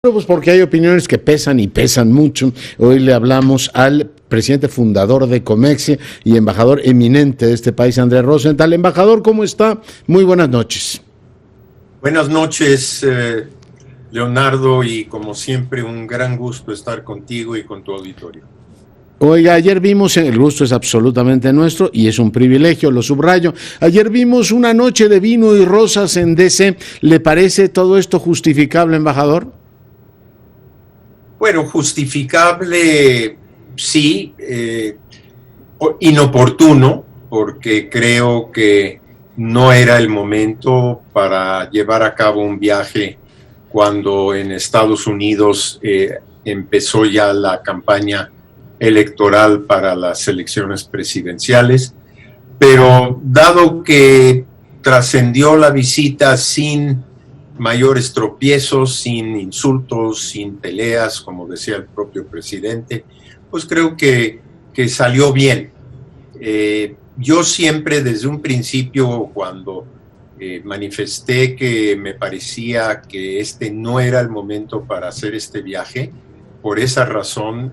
Pues porque hay opiniones que pesan y pesan mucho. Hoy le hablamos al presidente fundador de Comexi y embajador eminente de este país, Andrés Rosenthal. Embajador, ¿cómo está? Muy buenas noches. Buenas noches, Leonardo, y como siempre un gran gusto estar contigo y con tu auditorio. Oiga, ayer vimos, el gusto es absolutamente nuestro y es un privilegio, lo subrayo. Ayer vimos una noche de vino y rosas en DC. ¿Le parece todo esto justificable, embajador? Bueno, justificable, sí, inoportuno, porque creo que no era el momento para llevar a cabo un viaje cuando en Estados Unidos empezó ya la campaña electoral para las elecciones presidenciales, pero dado que trascendió la visita sin mayores tropiezos, sin insultos, sin peleas, como decía el propio presidente, pues creo que salió bien. Yo siempre desde un principio, cuando manifesté que me parecía que este no era el momento para hacer este viaje, por esa razón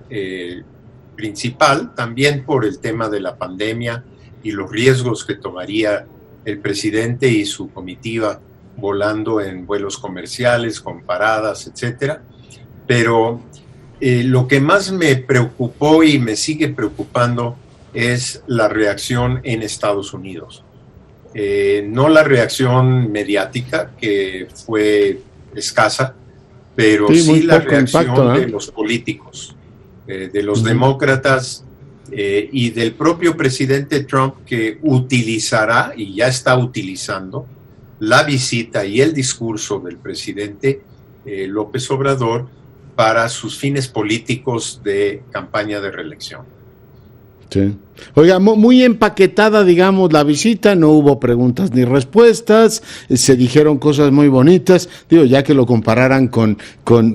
principal, también por el tema de la pandemia y los riesgos que tomaría el presidente y su comitiva volando en vuelos comerciales, con paradas, etcétera. Pero lo que más me preocupó y me sigue preocupando es la reacción en Estados Unidos. No la reacción mediática, que fue escasa, pero sí la reacción impacto, de los políticos, de los demócratas y del propio presidente Trump, que utilizará y ya está utilizando la visita y el discurso del presidente López Obrador para sus fines políticos de campaña de reelección. Sí. Oiga, muy empaquetada, digamos, la visita, no hubo preguntas ni respuestas, se dijeron cosas muy bonitas, digo, ya que lo compararan con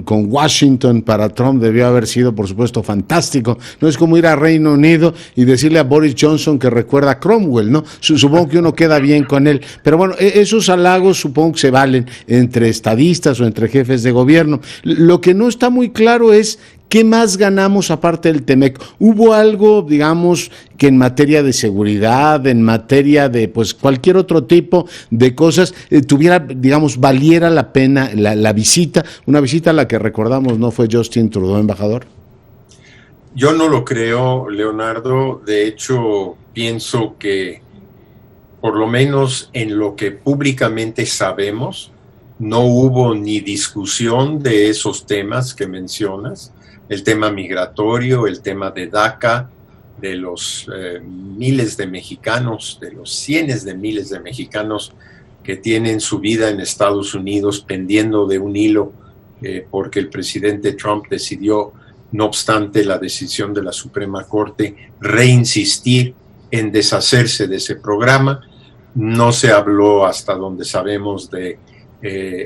Washington, para Trump debió haber sido, por supuesto, fantástico. No es como ir a Reino Unido y decirle a Boris Johnson que recuerda a Cromwell, ¿no? Supongo que uno queda bien con él, pero bueno, esos halagos supongo que se valen entre estadistas o entre jefes de gobierno. Lo que no está muy claro es ¿qué más ganamos aparte del TEMEC? ¿Hubo algo, digamos, que en materia de seguridad, en materia de pues cualquier otro tipo de cosas, tuviera, digamos, valiera la pena la visita? Una visita a la que recordamos no fue Justin Trudeau, embajador. Yo no lo creo, Leonardo. De hecho, pienso que, por lo menos en lo que públicamente sabemos, no hubo ni discusión de esos temas que mencionas. El tema migratorio, el tema de DACA, de los miles de mexicanos, de los cientos de miles de mexicanos que tienen su vida en Estados Unidos pendiendo de un hilo porque el presidente Trump decidió, no obstante la decisión de la Suprema Corte, reinsistir en deshacerse de ese programa. No se habló, hasta donde sabemos, de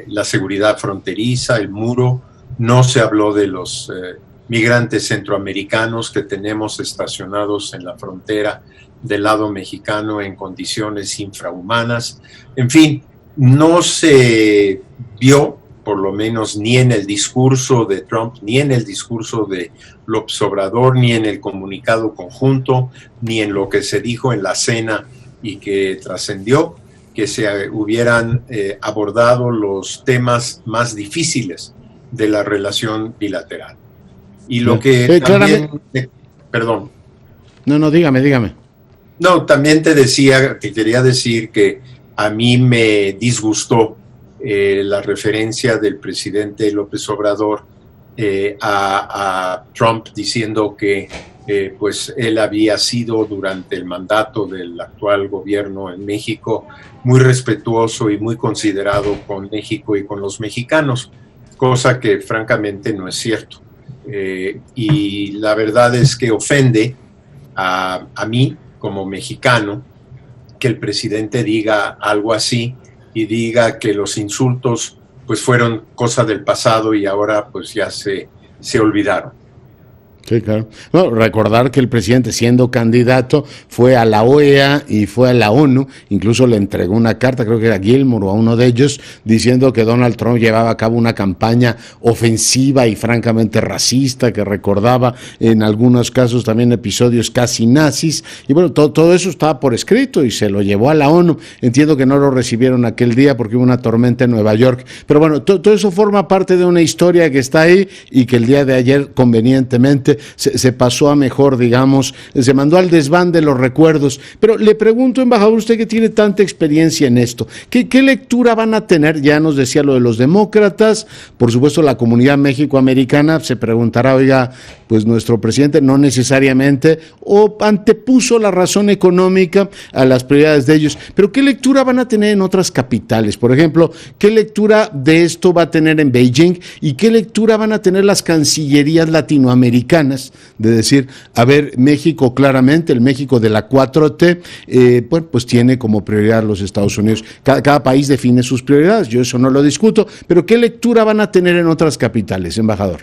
la seguridad fronteriza, el muro. No se habló de los migrantes centroamericanos que tenemos estacionados en la frontera del lado mexicano en condiciones infrahumanas. En fin, no se vio, por lo menos ni en el discurso de Trump, ni en el discurso de López Obrador, ni en el comunicado conjunto, ni en lo que se dijo en la cena y que trascendió, que se hubieran abordado los temas más difíciles de la relación bilateral. Y lo que también... perdón. No, dígame. No, también te decía, que quería decir que a mí me disgustó la referencia del presidente López Obrador a Trump, diciendo que pues él había sido durante el mandato del actual gobierno en México muy respetuoso y muy considerado con México y con los mexicanos, cosa que francamente no es cierto. Y la verdad es que ofende a mí como mexicano que el presidente diga algo así y diga que los insultos pues fueron cosa del pasado y ahora pues ya se olvidaron. Sí, claro. No, recordar que el presidente, siendo candidato, fue a la OEA y fue a la ONU, incluso le entregó una carta, creo que era Gilmore o a uno de ellos, diciendo que Donald Trump llevaba a cabo una campaña ofensiva y francamente racista, que recordaba en algunos casos también episodios casi nazis, y bueno, todo eso estaba por escrito y se lo llevó a la ONU. Entiendo que no lo recibieron aquel día porque hubo una tormenta en Nueva York, pero bueno, todo eso forma parte de una historia que está ahí y que el día de ayer convenientemente se pasó a mejor, digamos, se mandó al desván de los recuerdos. Pero le pregunto, embajador, usted que tiene tanta experiencia en esto, ¿qué lectura van a tener? Ya nos decía lo de los demócratas, por supuesto la comunidad mexicoamericana se preguntará, oiga, pues nuestro presidente no necesariamente o antepuso la razón económica a las prioridades de ellos, pero ¿qué lectura van a tener en otras capitales? Por ejemplo, ¿qué lectura de esto va a tener en Beijing y qué lectura van a tener las cancillerías latinoamericanas? De decir, a ver, México claramente, el México de la 4T, bueno, pues tiene como prioridad los Estados Unidos. Cada país define sus prioridades, yo eso no lo discuto, pero ¿qué lectura van a tener en otras capitales, embajador?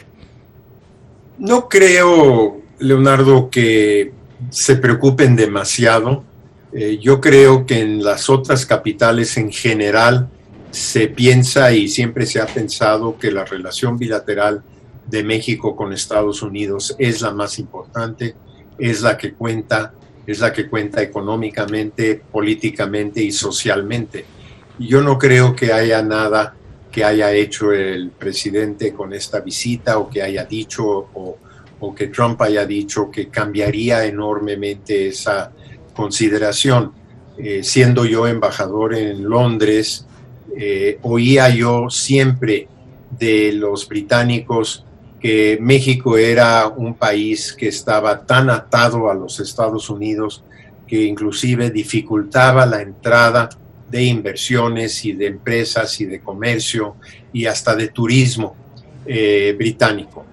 No creo, Leonardo, que se preocupen demasiado. Yo creo que en las otras capitales en general se piensa y siempre se ha pensado que la relación bilateral de México con Estados Unidos es la más importante, es la que cuenta económicamente, políticamente y socialmente. Yo no creo que haya nada que haya hecho el presidente con esta visita o que haya dicho o que Trump haya dicho que cambiaría enormemente esa consideración. Siendo yo embajador en Londres, oía yo siempre de los británicos que México era un país que estaba tan atado a los Estados Unidos que inclusive dificultaba la entrada de inversiones y de empresas y de comercio y hasta de turismo británico.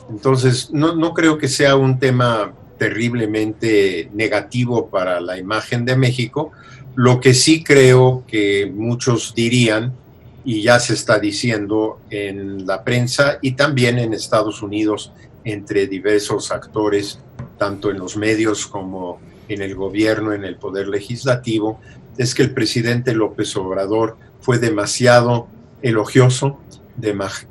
Entonces, no creo que sea un tema terriblemente negativo para la imagen de México. Lo que sí creo que muchos dirían, y ya se está diciendo en la prensa y también en Estados Unidos entre diversos actores, tanto en los medios como en el gobierno, en el poder legislativo, es que el presidente López Obrador fue demasiado elogioso,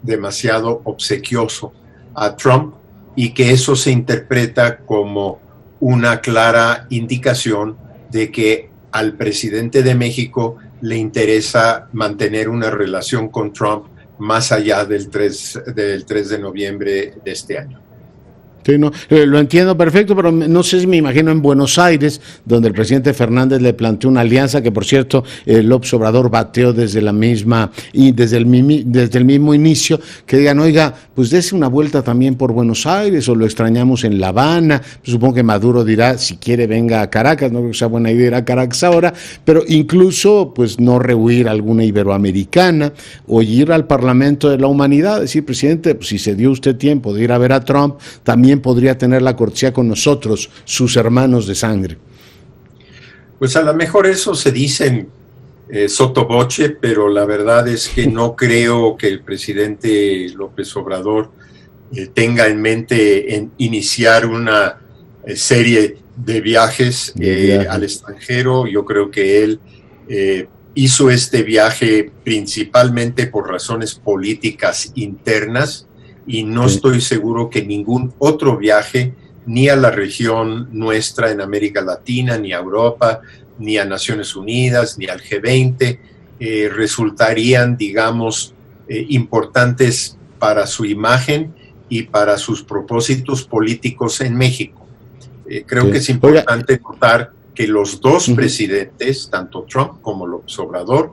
demasiado obsequioso a Trump y que eso se interpreta como una clara indicación de que al presidente de México le interesa mantener una relación con Trump más allá del 3 de noviembre de este año. Sí, no, lo entiendo perfecto, pero no sé si me imagino en Buenos Aires, donde el presidente Fernández le planteó una alianza que, por cierto, López Obrador bateó desde la misma y desde el mismo inicio, que digan, oiga, pues dése una vuelta también por Buenos Aires o lo extrañamos en La Habana. Supongo que Maduro dirá, si quiere venga a Caracas, no creo que sea buena idea ir a Caracas ahora, pero incluso pues no rehuir alguna iberoamericana o ir al Parlamento de la Humanidad, decir, presidente, pues, si se dio usted tiempo de ir a ver a Trump, también podría tener la cortesía con nosotros, sus hermanos de sangre. Pues a lo mejor eso se dice sotto voce, pero la verdad es que no creo que el presidente López Obrador tenga en mente iniciar una serie de viajes al extranjero. Yo creo que él hizo este viaje principalmente por razones políticas internas, y no estoy seguro que ningún otro viaje, ni a la región nuestra en América Latina, ni a Europa, ni a Naciones Unidas, ni al G20, resultarían, digamos, importantes para su imagen y para sus propósitos políticos en México. Creo que es importante notar que los dos presidentes, tanto Trump como López Obrador,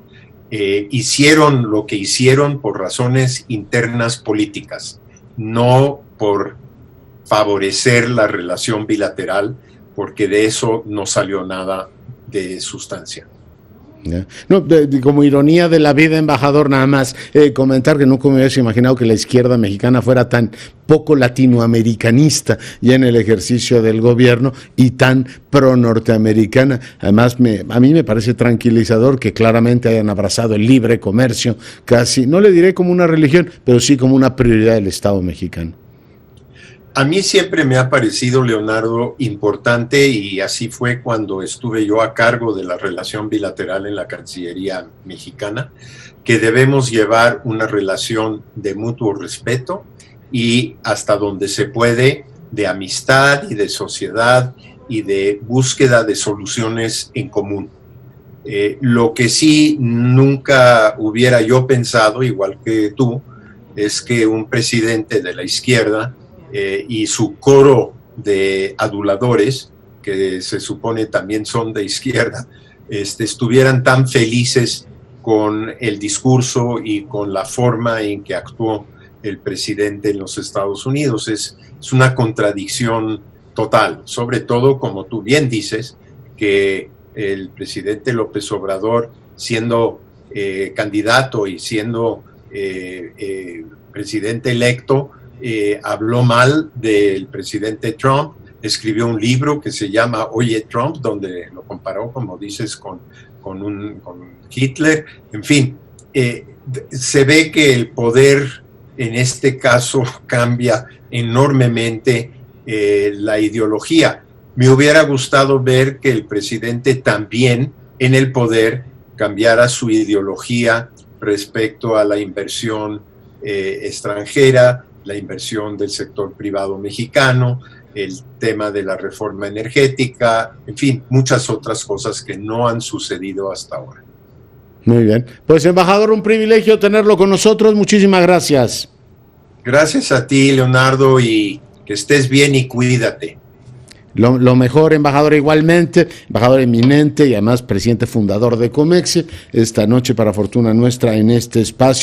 hicieron lo que hicieron por razones internas políticas, no por favorecer la relación bilateral, porque de eso no salió nada de sustancia. No, como ironía de la vida, embajador, nada más comentar que nunca me hubiese imaginado que la izquierda mexicana fuera tan poco latinoamericanista ya en el ejercicio del gobierno y tan pro-norteamericana. Además, a mí me parece tranquilizador que claramente hayan abrazado el libre comercio, casi, no le diré como una religión, pero sí como una prioridad del Estado mexicano. A mí siempre me ha parecido, Leonardo, importante, y así fue cuando estuve yo a cargo de la relación bilateral en la Cancillería mexicana, que debemos llevar una relación de mutuo respeto y hasta donde se puede de amistad y de sociedad y de búsqueda de soluciones en común. Lo que sí nunca hubiera yo pensado, igual que tú, es que un presidente de la izquierda y su coro de aduladores, que se supone también son de izquierda, estuvieran tan felices con el discurso y con la forma en que actuó el presidente en los Estados Unidos. Es una contradicción total, sobre todo, como tú bien dices, que el presidente López Obrador, siendo candidato y siendo presidente electo, habló mal del presidente Trump, escribió un libro que se llama Oye Trump, donde lo comparó, como dices, con Hitler. En fin, se ve que el poder en este caso cambia enormemente la ideología. Me hubiera gustado ver que el presidente también en el poder cambiara su ideología respecto a la inversión extranjera, la inversión del sector privado mexicano, el tema de la reforma energética, en fin, muchas otras cosas que no han sucedido hasta ahora. Muy bien. Pues, embajador, un privilegio tenerlo con nosotros. Muchísimas gracias. Gracias a ti, Leonardo, y que estés bien y cuídate. Lo mejor, embajador, igualmente, embajador eminente y además presidente fundador de Comex, esta noche para fortuna nuestra en este espacio.